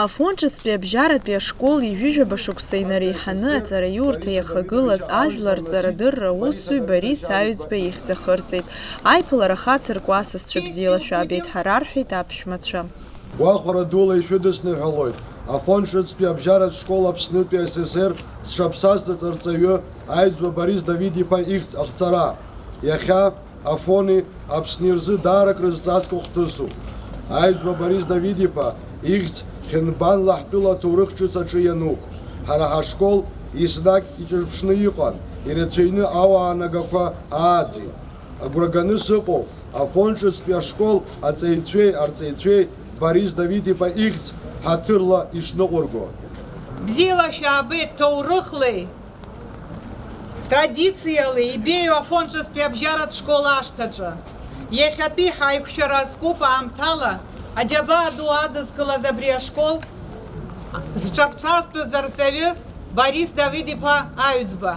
Афончатәи абжьаратәи ашкол ижәижәаба шықәса инареиҳаны аҵараиурҭа иахагылаз ажәлар рҵарадырра усзуҩ Борис Аҩӡба ихьӡ ахырҵеит. Аиԥылара хацыркуа асасцәа бзиала шәаабеит ҳара рҳәеит аԥшәмацәа. Уахәара дула ишәыдысныҳәалоит. Афончатәи абжьаратә школ Аԥснытәи СССР зҽаԥсаз аҵарҵаҩы Аҩӡба Борис Давид-иԥа ихьӡ ахҵара. Иахьа Афони Аԥсни рзы даара крызҵазкуа хҭысуп. Аҩӡба Борис Давид-иԥа ихьӡ Хьынбанла ҳтәыла аҭоурых ҿыц аҿы иануп. Ҳара ҳашкол еснагь иҿырԥшны иҟан, ирацәаҩны ауаа нагақәа ааӡеит. Агәра ганы сыҟоуп Афончатәи ашкол аҵаҩцәеи арҵаҩцәеи Борис Давид-иԥа ихьӡ ҳаҭырла ишныҟәырго. Бзиала шәаабеит ҭоурыхлеи, традициалеи ибеиоу Афончатәи абжьаратә школ ашҭаҿы. Иахьатәи ҳаиқәшәара азкуп аамҭала аџьабаа ду адызкылаз абри ашкол зҽаԥсазтәыз арҵаҩы Борис Давид-иԥа Аҩӡба.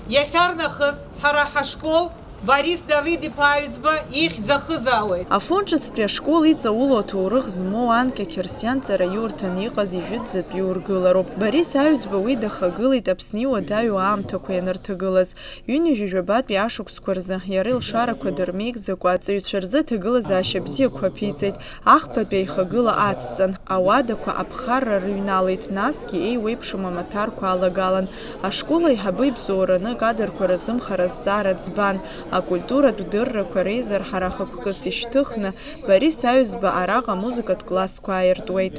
Иахьарнахыс ҳара ҳашкол Борис Давид-иԥа Аҩӡба ихьӡ ахызаауеит. Афончатәи ашкол иҵаулоу аҭоурых змоу Анкьа Қьырсиан ҵараиурҭан иҟаз ижәытәӡатәи ургылароуп. Борис Аҩӡба уи дахагылеит Аԥсны иуадаҩу аамҭақәа ианырҭагылаз. Ҩынҩажәижәабатәи ашықәсқәа рзы иара илшарақәа дырмеигӡакәа аҵаҩцәа рзы аҭагылазаашьа бзиақәа ԥиҵеит. Ахԥатәи аихагыла ацҵан, ауадақәа аԥхарра рыҩналеит, насгьы еиуеиԥшым амаҭәарқәа алагалан. Ашкол аиҳабы ибзоураны кадрқәа рзымхара азҵаара ӡбан. Акультуратә дыррақәа реизарҳара хықәкыс ишьҭыхны Борис Аҩӡба араҟа амузыкатә классқәа ааиртуеит.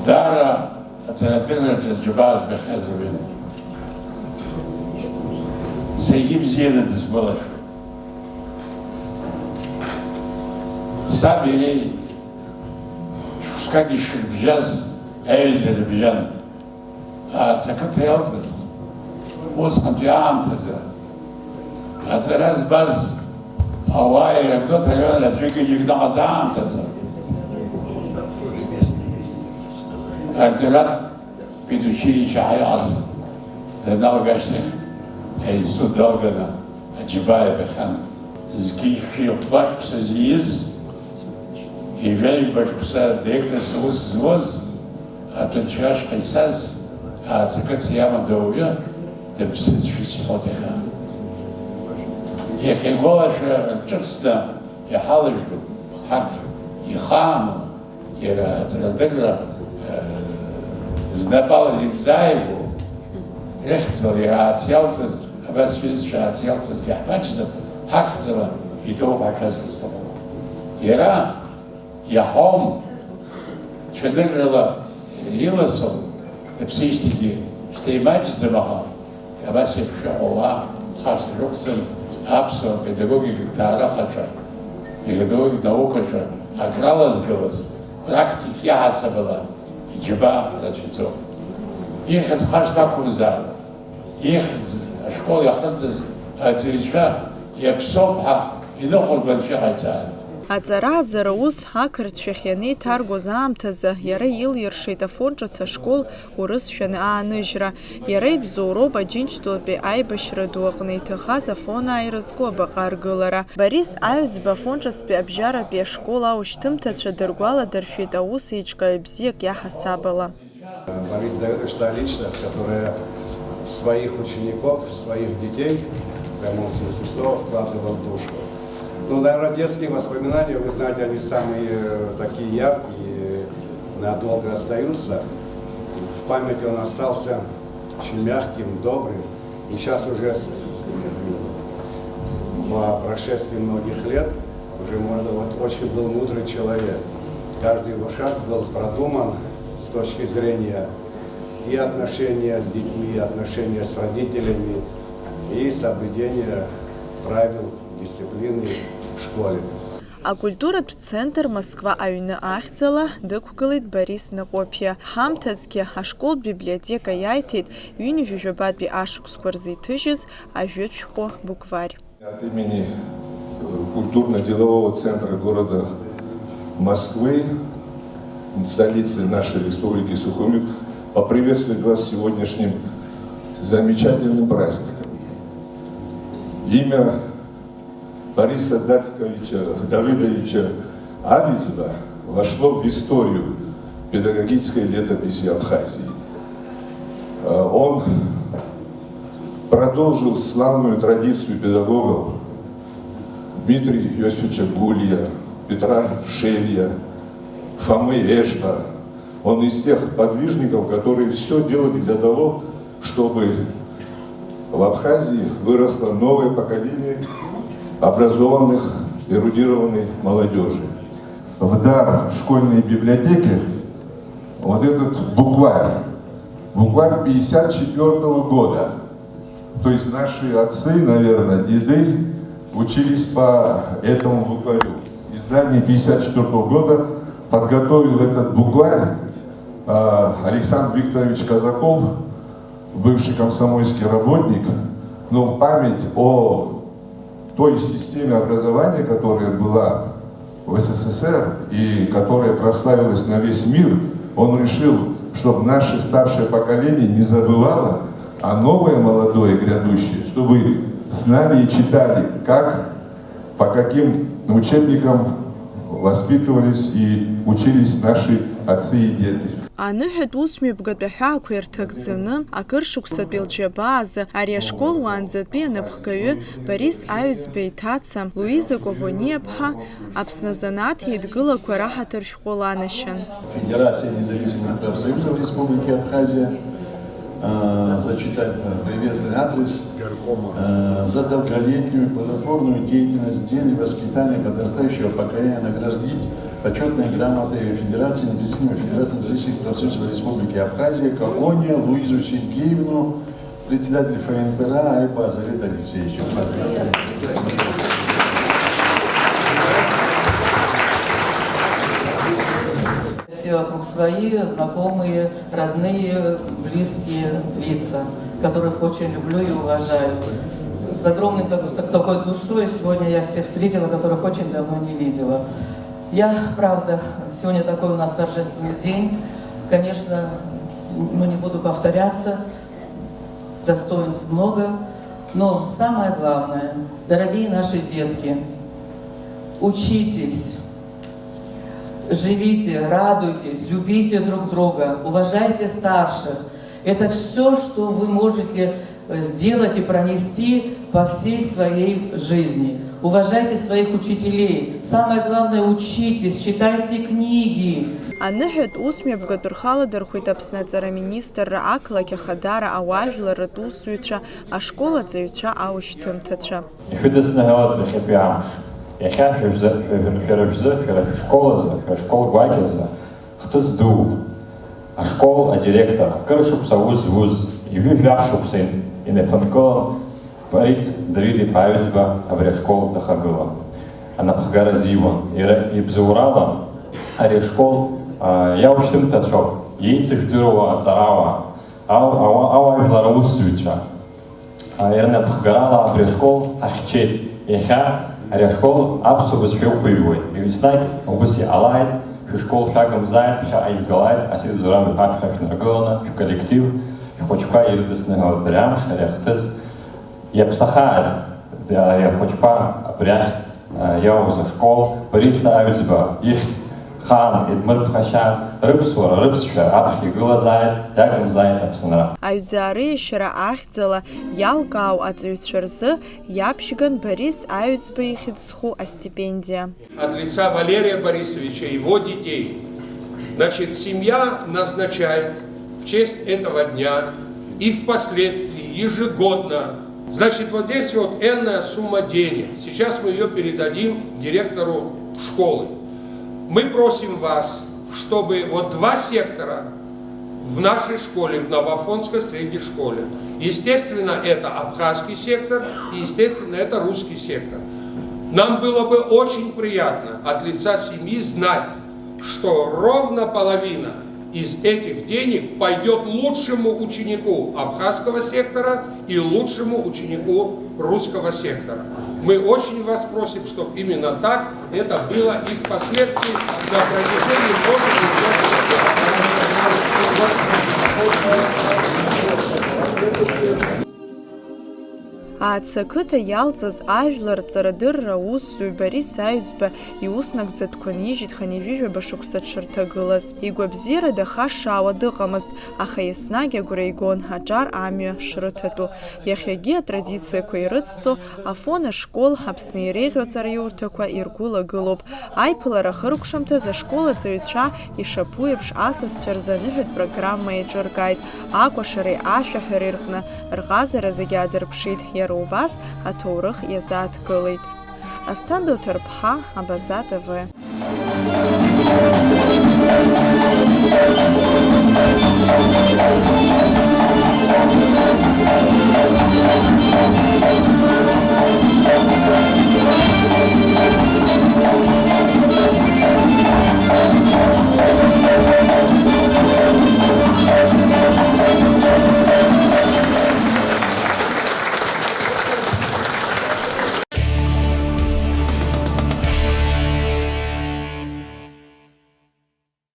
Даара аҵарадырраҿы џьабаа збахьаз ауаҩын. Зегьы бзианы дызгәалашәоит. Саб иареи шықәсқак ишырбжьаз аҩыза рыбжьан. Ацақыҭа иалҵыз усҟантәи аамҭазы аҵара збаз ауаа ирыгәҭ аҩын аӡәык-ҩыџьак дыҟаз аамҭазы арҵаратә педучилище ҳаиҟаз даналгашьҭахь аинститут далганы аџьабаа ибахьан. Зқьи шәи-хәба шықәса зииз, ижәаҩба шықәса директорс аус зуаз, аҭынчра ашҟа ицаз, ацақыҭ иамоу ауаҩы дыԥсыӡшәа исҳәоит иахьа. Иахьа игәалашәа ҿыцны иҳалыжәгоуп ҳарҭ ихаану, иара аҵарадырра знапала зизааигәоу, ихьӡала иаарц иалҵыз, абас шәизшәа аарц иалҵызгьы ҳбаჭзар, ҳахьӡала иҭоуп ҳашәазкыз ҭахуп. Иара иаҳом, цәаныррала иласом, дыԥсижьҭеигьы шьҭа имаҷӡам аха, абас еиԥш ауаа хашҭ рықәҵан аԥсуа педагогикатә ҭаарахаҿы, педагогикатә наукаҿы акралазгалаз практик иаҳасабала иџьабаа рацәаӡоуп. Ихьӡ хашҭ ақәымзаар, ихьӡ ашкол иахыҵыз аҵаҩцәа иаԥсоуп ҳәа иныҟәырган шәыҟаиҵааит. Аҵара-аӡара ус ақырҭшәахь ианеиҭаргоз аамҭазы иара илиршеит Афончац ашкол урысшәаны ааныжьра. Иара ибзоуроуп Аџьынџьтәылатәи аибашьра ду аҟны иҭахаз Афон ааирызго абаҟа аргылара. Борис Аҩӡба Афончатәи абжьаратәи ашкол аушьҭымҭацәа дыргәаладыршәеит аус еиҿкааҩ бзиак иаҳасабала. Борис Давидович – та личность, которая в своих учеников, в своих детей, в прямом смысле слова, вкладывал душу. Ну, наверное, детские воспоминания, вы знаете, они самые такие яркие, надолго остаются. В памяти он остался очень мягким, добрым. И сейчас уже по прошествии многих лет уже можно, вот, очень был мудрый человек. Каждый его шаг был продуман с точки зрения и отношения с детьми, и отношения с родителями, и соблюдения правил, дисциплины в школе. Акультуратә центр Москва аҩны ахьӡала дықәгылеит Борис Наҟәаԥиа. Ҳамҭазгьы ашкол библиотека иааиҭеит ҩынҩажәижәабатәи ашықәсқәа рзы иҭыжьыз ажәытә шәҟәы букварь. От имени культурно-делового центра города Москвы, столицы нашей республики Сухумик, поприветствовать вас сегодняшним замечательным праздником. Имя Бориса Давидовича Аҩӡба вошло в историю педагогической летописи Абхазии. Он продолжил славную традицию педагогов Дмитрия Иосифовича Гулия, Петра Шелья, Фомы Эшна. Он из тех подвижников, которые все делали для того, чтобы в Абхазии выросло новое поколение образованных, эрудированной молодежи. В дар школьной библиотеки вот этот букварь 54-го года. То есть наши отцы, наверное, деды учились по этому букварю. Издание 54-го года подготовил этот букварь Александр Викторович Казаков, бывший комсомольский работник, но в память о той системе образования, которая была в СССР и которая прославилась на весь мир, он решил, чтобы наше старшее поколение не забывало, а новое молодое грядущее, чтобы знали и читали, как, по каким учебникам воспитывались и учились наши отцы и деды. Аныҳәатә усмҩаԥгатәи аҳәаақәа ирҭагӡаны, акыр шықәсатәи лџьабаазы, ари ашкол уаанӡатәи анапхгаҩы Борис Аҩӡба иҭаца Луиза Коӷониаԥҳа Аԥсны азанааҭ еидгылақәа раҳаҭыр шәҟәы ланашьан. Федерация независимых профсоюзов Республики Абхазия, зачитать приветственный адрес за долголетнюю плодотворную деятельность в деле воспитания подрастающего поколения наградить почетной грамотой Федерации независимых профсоюзов Республики Абхазия Коғония Луизу Сергеевну, председатель ФНПРА Айба Азарет Алексеевич. Все вокруг свои, знакомые, родные, близкие лица, которых очень люблю и уважаю. С огромной такой душой сегодня я всех встретила, которых очень давно не видела. Я, правда, сегодня такой у нас торжественный день. Конечно, не буду повторяться, достоинств много, но самое главное, дорогие наши детки, учитесь. Живите, радуйтесь, любите друг друга, уважайте старших. Это все, что вы можете сделать и пронести по всей своей жизни. Уважайте своих учителей. Самое главное, учитесь, читайте книги. Аныҳәатә усмҩаԥгатә рхаладырхәит Аԥсны аҵараминистрра, ақалақь ахадара, ауаажәларратә усзуҩцәа, ашколаҵаҩцәа, аушьҭымҭацәа. Иахьа шәара шәшкол гәакьазы хҭыс ду, ашкол адиректор, акыр шықәса аус зуз, ижәы-жәаф шықәса инеиԥынкылан Борис Давид-иԥа Аҩӡба абри ашкол дахагылан. Анапхгара азиуан. Ибзоурала ари ашкол иаушьҭымҭацәоуп, иеицыжәдыруа аҵарауаа, ауаажәлар аусзуҩцәа. Ирнапхгарала абри ашкол ҳахьчеит. Иахьа ари ашкол аԥсуа бызшәа ықәыҩуеит. Еснагь убас иҟалааит, шәышкол шәагымзааит, ԥхьаҟа ижәгалааит, асида Зураб иԥа ԥхьа шәнаргыланы, шәколлектив, шәхәыҷқәа ирыдысны ҳәа ари амш, ари ахҭыс иаԥсахааит ари ахәыҷқәа абри ахьӡ иауз ашкол Борис Аҩӡба ихьӡ хаан идмырԥхашьан, рыԥсуара, рыԥсшәа аԥхьа игылазааит, иагымзааит Аԥсынра. Аҩӡаа реиашьара ахьӡала иалкаау аҵаҩцәа рзы иаԥшьган Борис Аҩӡба ихьӡ зху астипендия. От лица Валерия Борисовича и его детей, значит, семья назначает в честь этого дня и впоследствии ежегодно. Значит, вот здесь вот энная сумма денег. Сейчас мы ее передадим директору школы. Мы просим вас, чтобы вот 2 сектора в нашей школе, в Новоафонской средней школе. Естественно, это абхазский сектор и, естественно, это русский сектор. Нам было бы очень приятно от лица семьи знать, что ровно половина из этих денег пойдет лучшему ученику абхазского сектора и лучшему ученику русского сектора. Мы очень вас просим, чтобы именно так это было и впоследствии на протяжении многих лет. Аацакыта иалҵыз ажәлар рҵарадырра аусзуҩ Борис Аҩӡба иуснагӡа дқәанижьит ханижәижәаба шықәса дшырҭагылаз. Игәабзиара дахашшаауа дыҟамызт, аха еснагь агәра игон аҿар амҩа шрыҭатәу. Иахьагьы атрадициақәа ирыцҵо Афон ашкол Аԥсны иреиӷьу аиурҭақәа иргәылагылоуп. Аиԥылара хыркәшамҭаз ашкол аҵаҩцәа ишаԥу еиԥш асасцәа рзы аныҳәатә программа еиҿыркааит. Акәашареи ашәаҳәареи рҟны рҟазара зегьы аадырԥшит. Иара убас аҭоурых иазааҭгылеит. Асҭанда Уҭарԥҳа, Абаза ТВ.